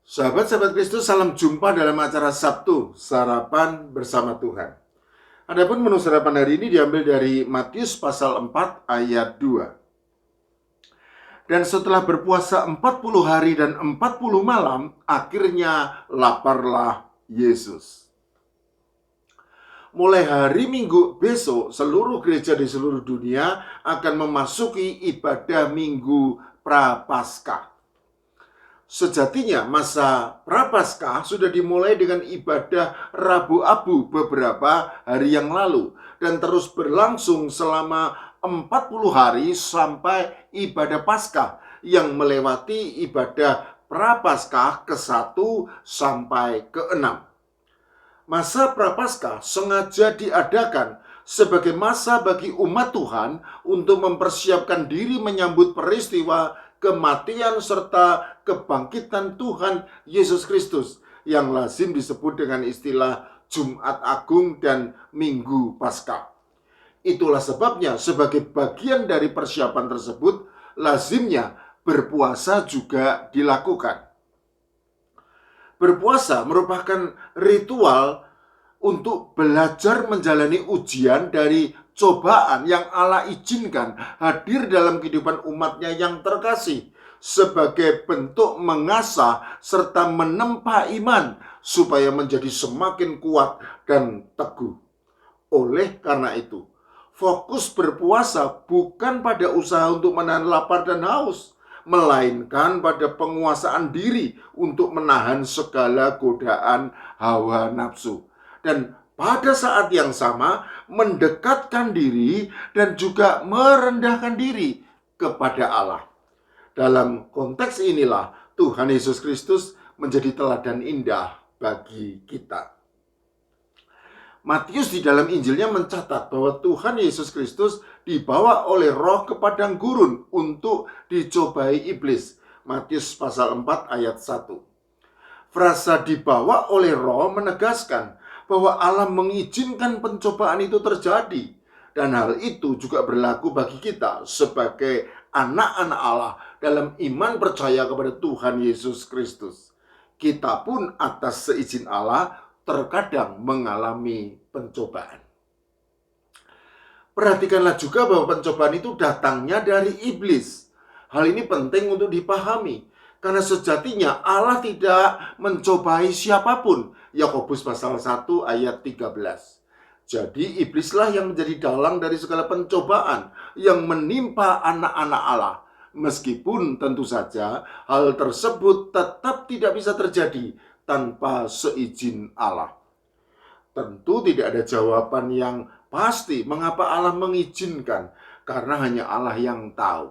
Sahabat-sahabat Kristus, salam jumpa dalam acara Sabtu, Sarapan Bersama Tuhan. Adapun menu sarapan hari ini diambil dari Matius pasal 4 ayat 2. Dan setelah berpuasa 40 hari dan 40 malam, akhirnya laparlah Yesus. Mulai hari Minggu besok, seluruh gereja di seluruh dunia akan memasuki ibadah Minggu Prapaskah. Sejatinya masa Prapaskah sudah dimulai dengan ibadah Rabu Abu beberapa hari yang lalu dan terus berlangsung selama 40 hari sampai ibadah Paskah yang melewati ibadah Prapaskah ke-1 sampai ke-6. Masa Prapaskah sengaja diadakan sebagai masa bagi umat Tuhan untuk mempersiapkan diri menyambut peristiwa kematian serta kebangkitan Tuhan Yesus Kristus yang lazim disebut dengan istilah Jumat Agung dan Minggu Paskah. Itulah sebabnya sebagai bagian dari persiapan tersebut, lazimnya berpuasa juga dilakukan. Berpuasa merupakan ritual untuk belajar menjalani ujian dari cobaan yang Allah izinkan hadir dalam kehidupan umatnya yang terkasih sebagai bentuk mengasah serta menempa iman supaya menjadi semakin kuat dan teguh. Oleh karena itu, fokus berpuasa bukan pada usaha untuk menahan lapar dan haus, melainkan pada penguasaan diri untuk menahan segala godaan hawa nafsu. Dan pada saat yang sama mendekatkan diri dan juga merendahkan diri kepada Allah. Dalam konteks inilah Tuhan Yesus Kristus menjadi teladan indah bagi kita. Matius di dalam Injilnya mencatat bahwa Tuhan Yesus Kristus dibawa oleh roh ke padang gurun untuk dicobai iblis. Matius pasal 4 ayat 1. Frasa dibawa oleh roh menegaskan bahwa Allah mengizinkan pencobaan itu terjadi. Dan hal itu juga berlaku bagi kita sebagai anak-anak Allah dalam iman percaya kepada Tuhan Yesus Kristus. Kita pun atas seizin Allah terkadang mengalami pencobaan. Perhatikanlah juga bahwa pencobaan itu datangnya dari iblis. Hal ini penting untuk dipahami, karena sejatinya Allah tidak mencobai siapapun. Yakobus pasal 1 ayat 13. Jadi iblislah yang menjadi dalang dari segala pencobaan yang menimpa anak-anak Allah. Meskipun tentu saja hal tersebut tetap tidak bisa terjadi tanpa seizin Allah. Tentu tidak ada jawaban yang pasti mengapa Allah mengizinkan, karena hanya Allah yang tahu.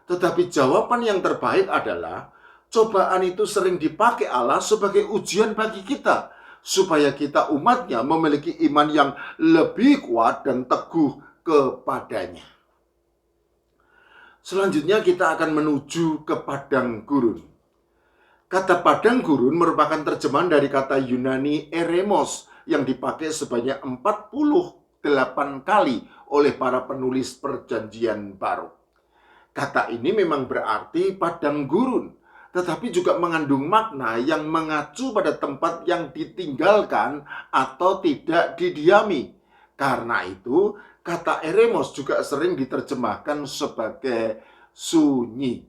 Tetapi jawaban yang terbaik adalah cobaan itu sering dipakai Allah sebagai ujian bagi kita, supaya kita umatnya memiliki iman yang lebih kuat dan teguh kepadanya. Selanjutnya kita akan menuju ke padang gurun. Kata padang gurun merupakan terjemahan dari kata Yunani eremos yang dipakai sebanyak 48 kali oleh para penulis Perjanjian Baru. Kata ini memang berarti padang gurun, tetapi juga mengandung makna yang mengacu pada tempat yang ditinggalkan atau tidak didiami. Karena itu, kata eremos juga sering diterjemahkan sebagai sunyi.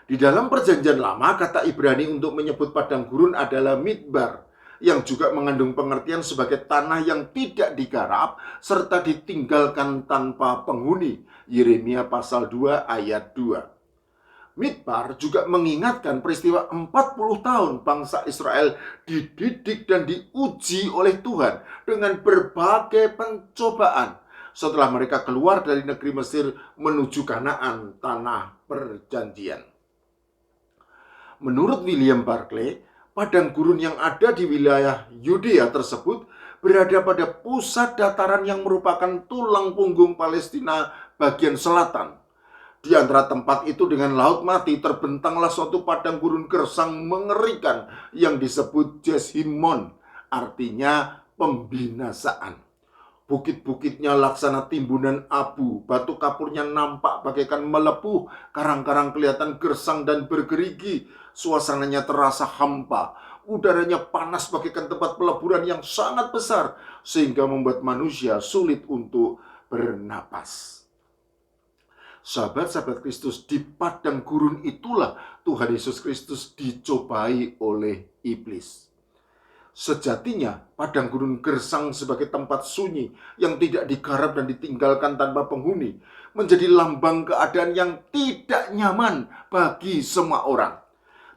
Di dalam Perjanjian Lama, kata Ibrani untuk menyebut padang gurun adalah midbar, yang juga mengandung pengertian sebagai tanah yang tidak digarap serta ditinggalkan tanpa penghuni. Yeremia pasal 2 ayat 2. Midbar juga mengingatkan peristiwa 40 tahun bangsa Israel dididik dan diuji oleh Tuhan dengan berbagai pencobaan setelah mereka keluar dari negeri Mesir menuju Kanaan, tanah perjanjian. Menurut William Barclay, padang gurun yang ada di wilayah Yudea tersebut berada pada pusat dataran yang merupakan tulang punggung Palestina bagian selatan. Di antara tempat itu dengan Laut Mati terbentanglah suatu padang gurun gersang mengerikan yang disebut Jeshimon, artinya pembinasaan. Bukit-bukitnya laksana timbunan abu, batu kapurnya nampak bagaikan melepuh, karang-karang kelihatan gersang dan bergerigi, suasananya terasa hampa, udaranya panas bagaikan tempat peleburan yang sangat besar, sehingga membuat manusia sulit untuk bernapas. Sahabat-sahabat Kristus, di padang gurun itulah Tuhan Yesus Kristus dicobai oleh iblis. Sejatinya, padang gurun gersang sebagai tempat sunyi yang tidak digarap dan ditinggalkan tanpa penghuni menjadi lambang keadaan yang tidak nyaman bagi semua orang.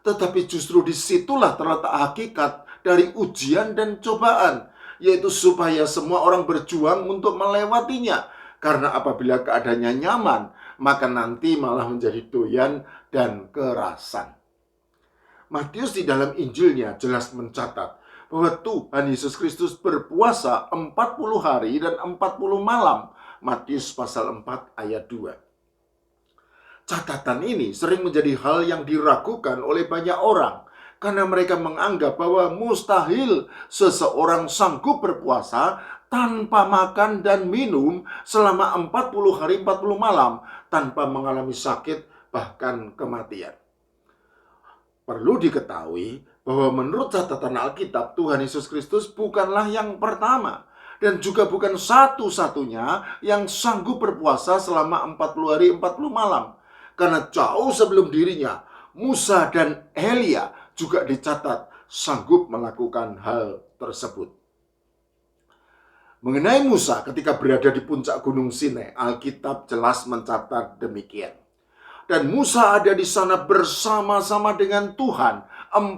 Tetapi justru disitulah terletak hakikat dari ujian dan cobaan, yaitu supaya semua orang berjuang untuk melewatinya. Karena apabila keadaannya nyaman, maka nanti malah menjadi doyan dan kerasan. Matius di dalam Injilnya jelas mencatat bahwa Tuhan Yesus Kristus berpuasa 40 hari dan 40 malam. Matius pasal 4 ayat 2. Catatan ini sering menjadi hal yang diragukan oleh banyak orang karena mereka menganggap bahwa mustahil seseorang sanggup berpuasa tanpa makan dan minum selama 40 hari 40 malam tanpa mengalami sakit bahkan kematian. Perlu diketahui bahwa menurut catatan Alkitab, Tuhan Yesus Kristus bukanlah yang pertama dan juga bukan satu-satunya yang sanggup berpuasa selama 40 hari 40 malam. Karena jauh sebelum dirinya, Musa dan Elia juga dicatat sanggup melakukan hal tersebut. Mengenai Musa ketika berada di puncak Gunung Sinai, Alkitab jelas mencatat demikian. Dan Musa ada di sana bersama-sama dengan Tuhan 40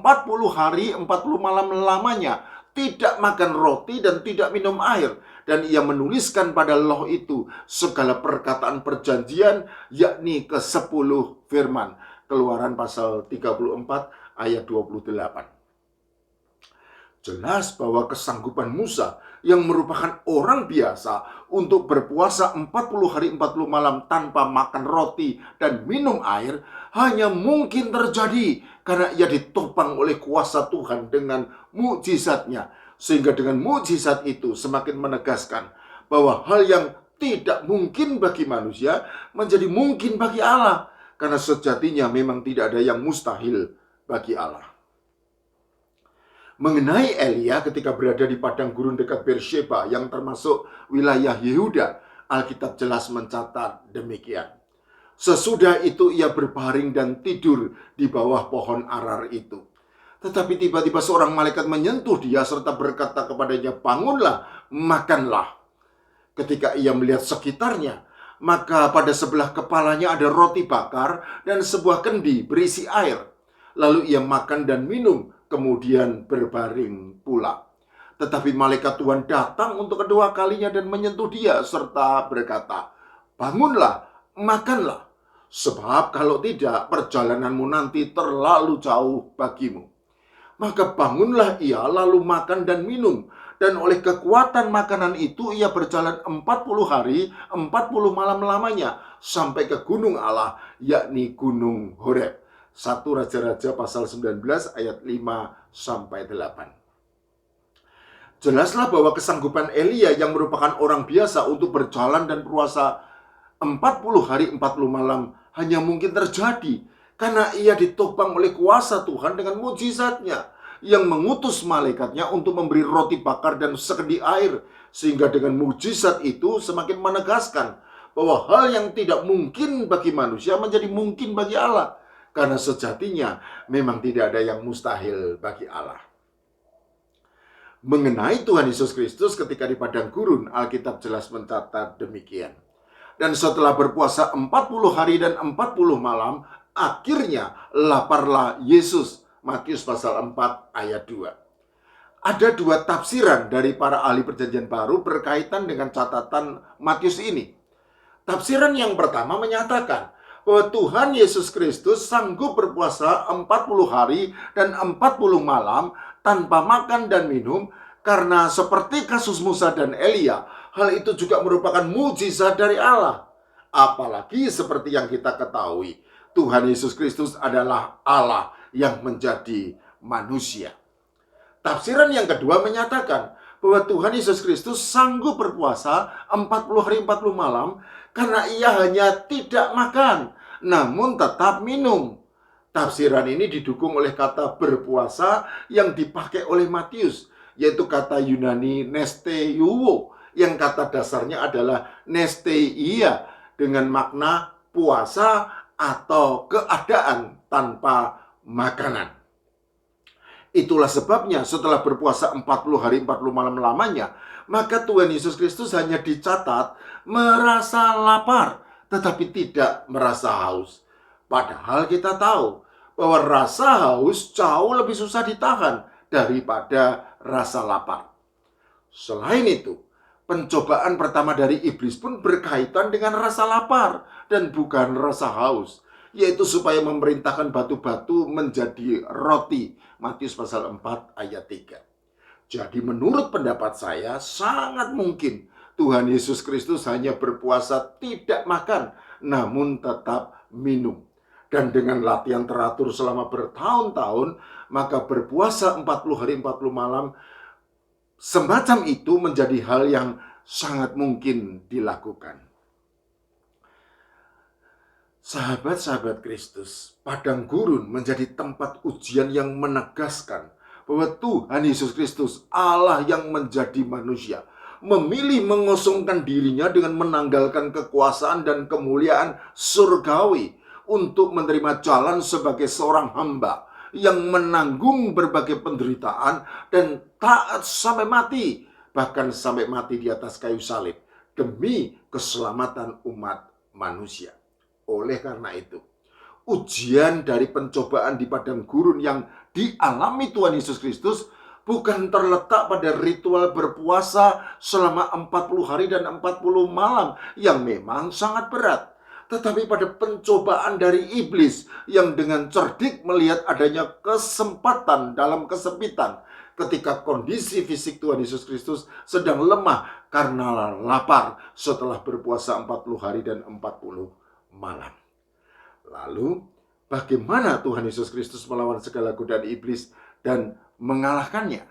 hari 40 malam lamanya, tidak makan roti dan tidak minum air. Dan ia menuliskan pada loh itu segala perkataan perjanjian, yakni ke-10 firman. Keluaran pasal 34 ayat 28. Jelas bahwa kesanggupan Musa yang merupakan orang biasa untuk berpuasa 40 hari 40 malam tanpa makan roti dan minum air hanya mungkin terjadi karena ia ditopang oleh kuasa Tuhan dengan mukjizatnya. Sehingga dengan mukjizat itu semakin menegaskan bahwa hal yang tidak mungkin bagi manusia menjadi mungkin bagi Allah. Karena sejatinya memang tidak ada yang mustahil bagi Allah. Mengenai Elia ketika berada di padang gurun dekat Beersheba yang termasuk wilayah Yehuda, Alkitab jelas mencatat demikian. Sesudah itu ia berbaring dan tidur di bawah pohon arar itu. Tetapi tiba-tiba seorang malaikat menyentuh dia serta berkata kepadanya, "Bangunlah, makanlah." Ketika ia melihat sekitarnya, maka pada sebelah kepalanya ada roti bakar dan sebuah kendi berisi air. Lalu ia makan dan minum, kemudian berbaring pula. Tetapi malaikat Tuhan datang untuk kedua kalinya dan menyentuh dia serta berkata, "Bangunlah, makanlah, sebab kalau tidak perjalananmu nanti terlalu jauh bagimu." Maka bangunlah ia lalu makan dan minum, dan oleh kekuatan makanan itu ia berjalan 40 hari 40 malam lamanya sampai ke gunung Allah, yakni Gunung Horeb. 1 Raja-Raja pasal 19 ayat 5-8. Jelaslah bahwa kesanggupan Elia yang merupakan orang biasa untuk berjalan dan berpuasa 40 hari 40 malam hanya mungkin terjadi karena ia ditopang oleh kuasa Tuhan dengan mukjizatnya yang mengutus malaikatnya untuk memberi roti bakar dan sekendi air. Sehingga dengan mukjizat itu semakin menegaskan bahwa hal yang tidak mungkin bagi manusia menjadi mungkin bagi Allah. Karena sejatinya memang tidak ada yang mustahil bagi Allah. Mengenai Tuhan Yesus Kristus ketika di padang gurun, Alkitab jelas mencatat demikian. Dan setelah berpuasa 40 hari dan 40 malam, akhirnya laparlah Yesus. Matius pasal 4 ayat 2. Ada dua tafsiran dari para ahli perjanjian baru berkaitan dengan catatan Matius ini. Tafsiran yang pertama menyatakan bahwa Tuhan Yesus Kristus sanggup berpuasa 40 hari dan 40 malam tanpa makan dan minum karena seperti kasus Musa dan Elia, hal itu juga merupakan mukjizat dari Allah. Apalagi seperti yang kita ketahui, Tuhan Yesus Kristus adalah Allah yang menjadi manusia. Tafsiran yang kedua menyatakan bahwa Tuhan Yesus Kristus sanggup berpuasa 40 hari 40 malam karena ia hanya tidak makan, namun tetap minum. Tafsiran ini didukung oleh kata berpuasa yang dipakai oleh Matius, yaitu kata Yunani nesteuo, yang kata dasarnya adalah nesteia, dengan makna puasa atau keadaan tanpa makanan. Itulah sebabnya setelah berpuasa 40 hari 40 malam lamanya, maka Tuhan Yesus Kristus hanya dicatat merasa lapar, tetapi tidak merasa haus. Padahal kita tahu bahwa rasa haus jauh lebih susah ditahan daripada rasa lapar. Selain itu, pencobaan pertama dari iblis pun berkaitan dengan rasa lapar dan bukan rasa haus, yaitu supaya memerintahkan batu-batu menjadi roti. Matius pasal 4 ayat 3. Jadi menurut pendapat saya, sangat mungkin Tuhan Yesus Kristus hanya berpuasa tidak makan, namun tetap minum. Dan dengan latihan teratur selama bertahun-tahun, maka berpuasa 40 hari 40 malam semacam itu menjadi hal yang sangat mungkin dilakukan. Sahabat-sahabat Kristus, padang gurun menjadi tempat ujian yang menegaskan bahwa Tuhan Yesus Kristus, Allah yang menjadi manusia, memilih mengosongkan dirinya dengan menanggalkan kekuasaan dan kemuliaan surgawi untuk menerima jalan sebagai seorang hamba yang menanggung berbagai penderitaan dan taat sampai mati, bahkan sampai mati di atas kayu salib demi keselamatan umat manusia. Oleh karena itu, ujian dari pencobaan di padang gurun yang dialami Tuhan Yesus Kristus bukan terletak pada ritual berpuasa selama 40 hari dan 40 malam yang memang sangat berat, tetapi pada pencobaan dari iblis yang dengan cerdik melihat adanya kesempatan dalam kesempitan ketika kondisi fisik Tuhan Yesus Kristus sedang lemah karena lapar setelah berpuasa 40 hari dan 40 malam. Lalu, bagaimana Tuhan Yesus Kristus melawan segala godaan iblis dan mengalahkannya?